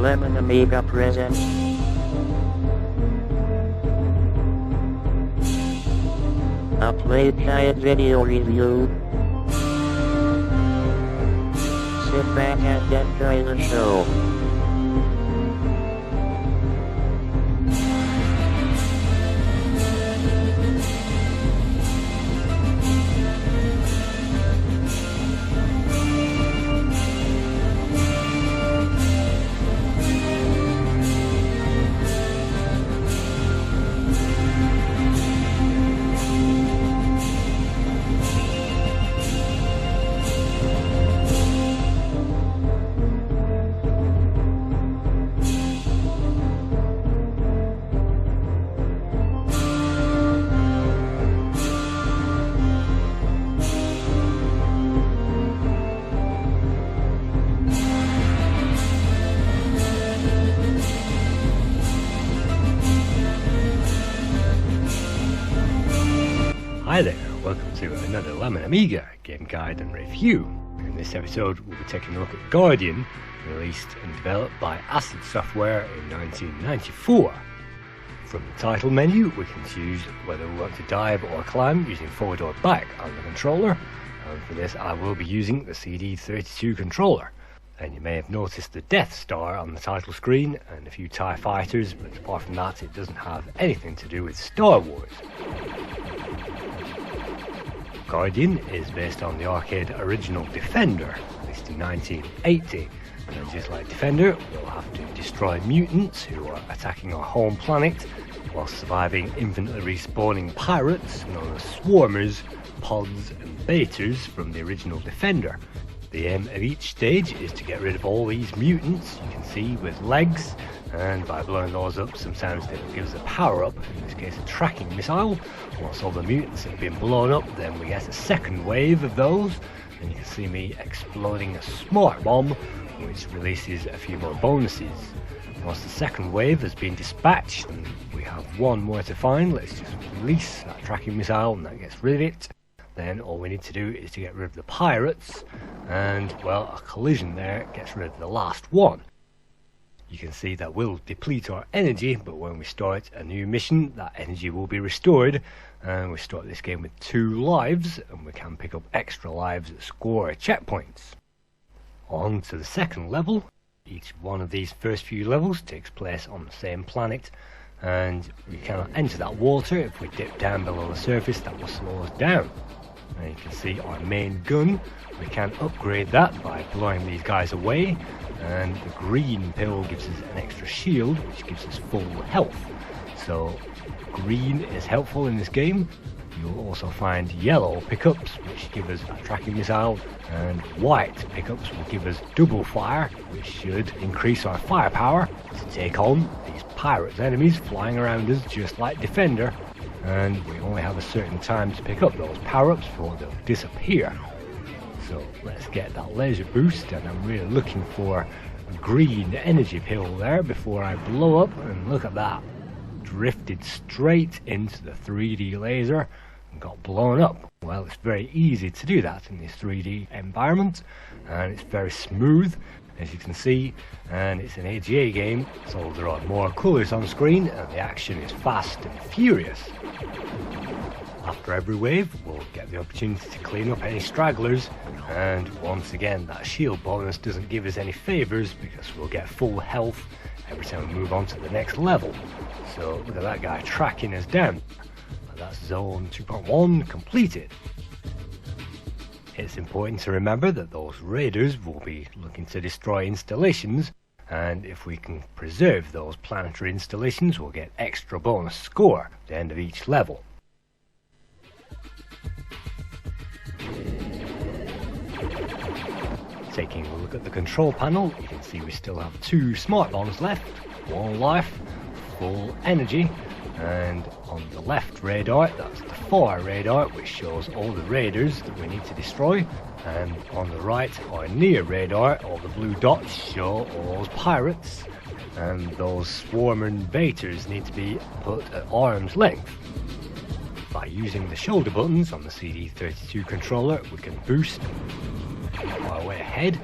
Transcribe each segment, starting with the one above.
Lemon Amiga presents a Playguide video review. Sit back and enjoy the show. Hi there, welcome to another Lemon Amiga game guide and review. In this episode we'll be taking a look at Guardian, released and developed by AGA Software in 1994. From the title menu we can choose whether we want to dive or climb using forward or back on the controller, and for this I will be using the CD32 controller. And you may have noticed the Death Star on the title screen and a few TIE fighters, but apart from that it doesn't have anything to do with Star Wars. Guardian is based on the arcade original Defender, released in 1980, and just like Defender, we'll have to destroy mutants who are attacking our home planet, while surviving infinitely respawning pirates known as swarmers, pods and betas from the original Defender. The aim of each stage is to get rid of all these mutants you can see with legs, and by blowing those up sometimes they'll give us a power up, in this case a tracking missile. Once all the mutants have been blown up then we get a second wave of those, and you can see me exploding a smart bomb which releases a few more bonuses. Once the second wave has been dispatched and we have one more to find, let's just release that tracking missile and that gets rid of it. Then all we need to do is to get rid of the pirates, and well, a collision there gets rid of the last one. You can see that will deplete our energy, but when we start a new mission that energy will be restored, and we start this game with 2 lives and we can pick up extra lives at score checkpoints. On to the second level. Each one of these first few levels takes place on the same planet, and we cannot enter that water. If we dip down below the surface that will slow us down. And you can see our main gun, we can upgrade that by blowing these guys away, and the green pill gives us an extra shield which gives us full health. So green is helpful in this game. You'll also find yellow pickups which give us a tracking missile, and white pickups will give us double fire, which should increase our firepower to take on these pirates enemies flying around us just like Defender. And we only have a certain time to pick up those power-ups before they'll disappear. So let's get that laser boost, and I'm really looking for a green energy pill there before I blow up, and look at that. Drifted straight into the 3D laser and got blown up. Well, it's very easy to do that in this 3D environment, and it's very smooth as you can see, and it's an AGA game, so there are more colours on screen and the action is fast and furious. After every wave we'll get the opportunity to clean up any stragglers, and once again that shield bonus doesn't give us any favours because we'll get full health every time we move on to the next level. So look at that guy tracking us down. That's zone 2.1 completed. It's important to remember that those raiders will be looking to destroy installations, and if we can preserve those planetary installations we'll get extra bonus score at the end of each level. Taking a look at the control panel, you can see we still have 2 smart bombs left, 1 life, full energy, and on the left radar, that's the fire radar which shows all the raiders that we need to destroy, and on the right, our near radar, all the blue dots show all those pirates, and those swarming betas need to be put at arm's length. By using the shoulder buttons on the CD32 controller we can boost our way ahead,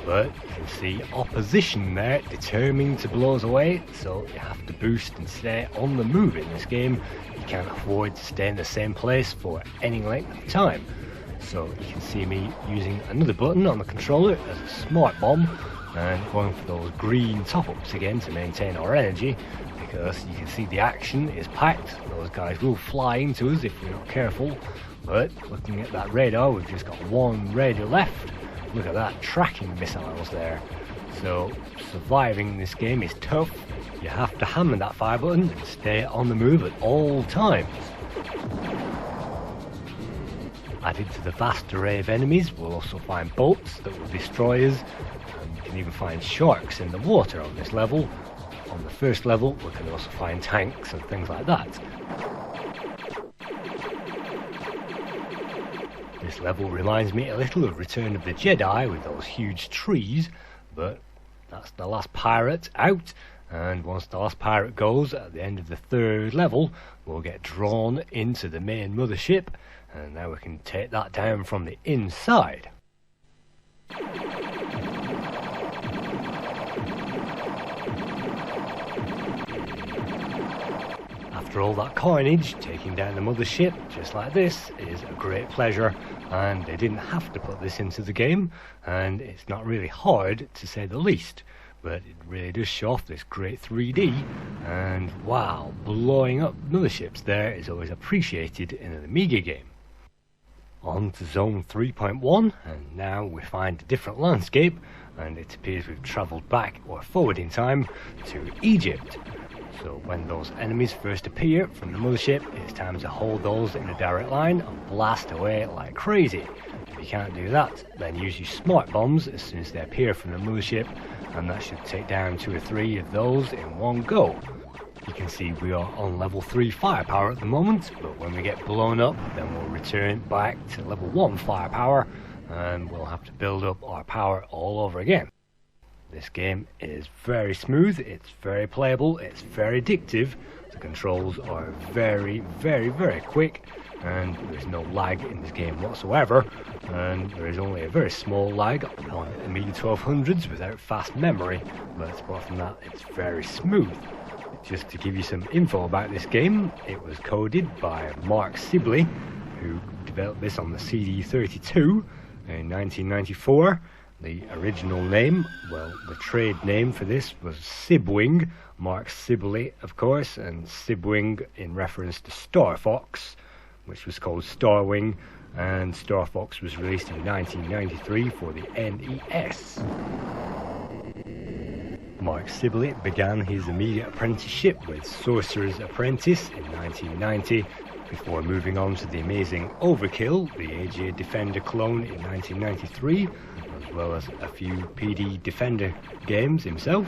but you can see opposition there determined to blow us away, so you have to boost and stay on the move in this game. You can't afford to stay in the same place for any length of time. So you can see me using another button on the controller as a smart bomb and going for those green top-ups again to maintain our energy, because you can see the action is packed. Those guys will fly into us if we're not careful, but looking at that radar, we've just got one radar left. Look at that, tracking missiles there. So surviving this game is tough. You have to hammer that fire button and stay on the move at all times. Added to the vast array of enemies, we'll also find boats that will destroy us, and you can even find sharks in the water on this level. On the first level, we can also find tanks and things like that. This level reminds me a little of Return of the Jedi with those huge trees, but that's the last pirate out, and once the last pirate goes at the end of the third level, we'll get drawn into the main mothership, and now we can take that down from the inside. After all that carnage, taking down the mothership just like this is a great pleasure, and they didn't have to put this into the game, and it's not really hard to say the least, but it really does show off this great 3D, and wow, blowing up motherships there is always appreciated in an Amiga game. On to Zone 3.1, and now we find a different landscape, and it appears we've travelled back or forward in time to Egypt. So when those enemies first appear from the mothership, it's time to hold those in a direct line and blast away like crazy. If you can't do that, then use your smart bombs as soon as they appear from the mothership, and that should take down 2 or 3 of those in one go. You can see we are on level 3 firepower at the moment, but when we get blown up, then we'll return back to level 1 firepower, and we'll have to build up our power all over again. This game is very smooth, it's very playable, it's very addictive. The controls are very, very, very quick, and there's no lag in this game whatsoever, and there is only a very small lag on Amiga 1200s without fast memory, but apart from that, it's very smooth. Just to give you some info about this game, it was coded by Mark Sibley, who developed this on the CD32 in 1994. The original name, well, the trade name for this was Sibwing, Mark Sibley, of course, and Sibwing in reference to Star Fox, which was called Starwing, and Star Fox was released in 1993 for the NES. Mark Sibley began his Amiga apprenticeship with Sorcerer's Apprentice in 1990, before moving on to the amazing Overkill, the AGA Defender clone in 1993, as well as a few PD Defender games himself.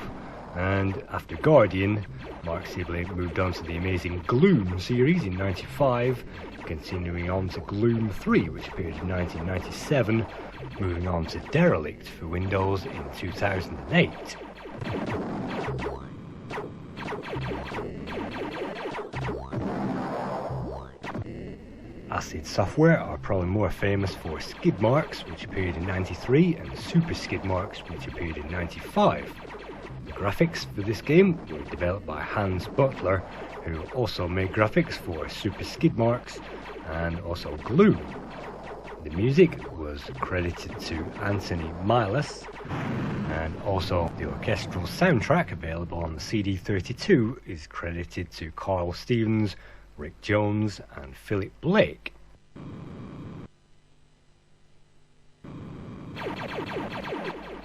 And after Guardian, Mark Sibley moved on to the amazing Gloom series in 95, continuing on to Gloom 3, which appeared in 1997, moving on to Derelict for Windows in 2008. Acid Software are probably more famous for Skid Marks, which appeared in 93, and Super Skid Marks, which appeared in 95. The graphics for this game were developed by Hans Butler, who also made graphics for Super Skid Marks and also Gloom. The music was credited to Anthony Milas, and also the orchestral soundtrack available on the CD32 is credited to Carl Stevens, Rick Jones and Philip Blake.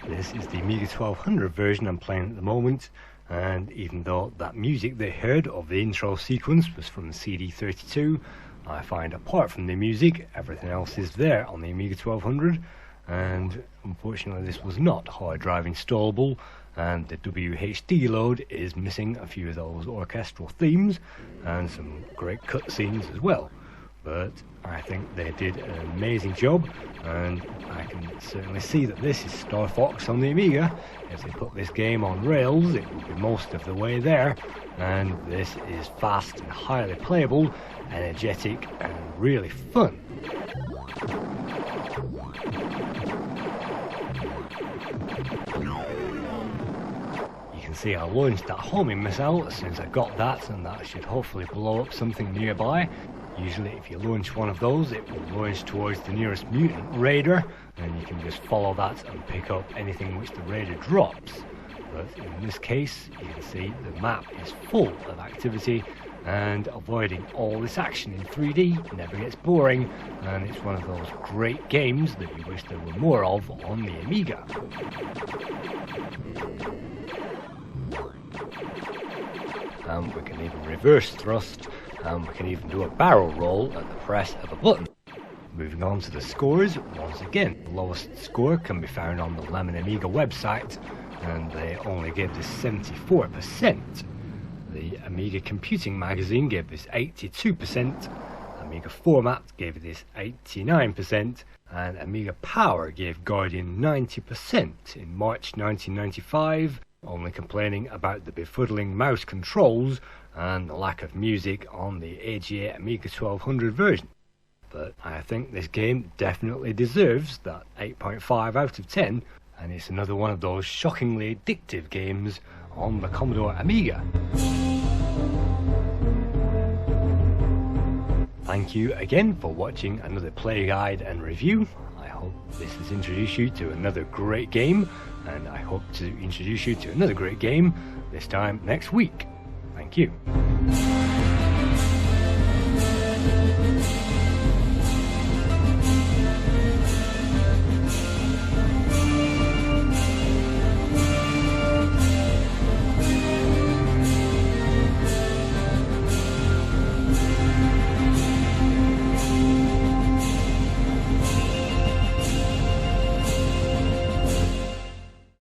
This is the Amiga 1200 version I'm playing at the moment, and even though that music they heard of the intro sequence was from the CD32, I find apart from the music, everything else is there on the Amiga 1200, and unfortunately this was not hard drive installable, and the WHD load is missing a few of those orchestral themes and some great cutscenes as well. But I think they did an amazing job, and I can certainly see that this is Star Fox on the Amiga. If they put this game on rails, it will be most of the way there, and this is fast and highly playable, energetic and really fun. You can see I launched that homing missile as soon as I got that, and that should hopefully blow up something nearby. Usually if you launch one of those, it will launch towards the nearest mutant raider, and you can just follow that and pick up anything which the raider drops. But in this case, you can see the map is full of activity, and avoiding all this action in 3D never gets boring, and it's one of those great games that you wish there were more of on the Amiga. And we can even reverse thrust, and we can even do a barrel roll at the press of a button. Moving on to the scores, once again, the lowest score can be found on the Lemon Amiga website, and they only gave this 74%. The Amiga Computing magazine gave this 82%, Amiga Format gave this 89%, and Amiga Power gave Guardian 90% in March 1995, only complaining about the befuddling mouse controls and the lack of music on the AGA Amiga 1200 version. But I think this game definitely deserves that 8.5 out of 10, and it's another one of those shockingly addictive games on the Commodore Amiga. Thank you again for watching another Playguide and review. I hope this has introduced you to another great game, and I hope to introduce you to another great game this time next week. Thank you.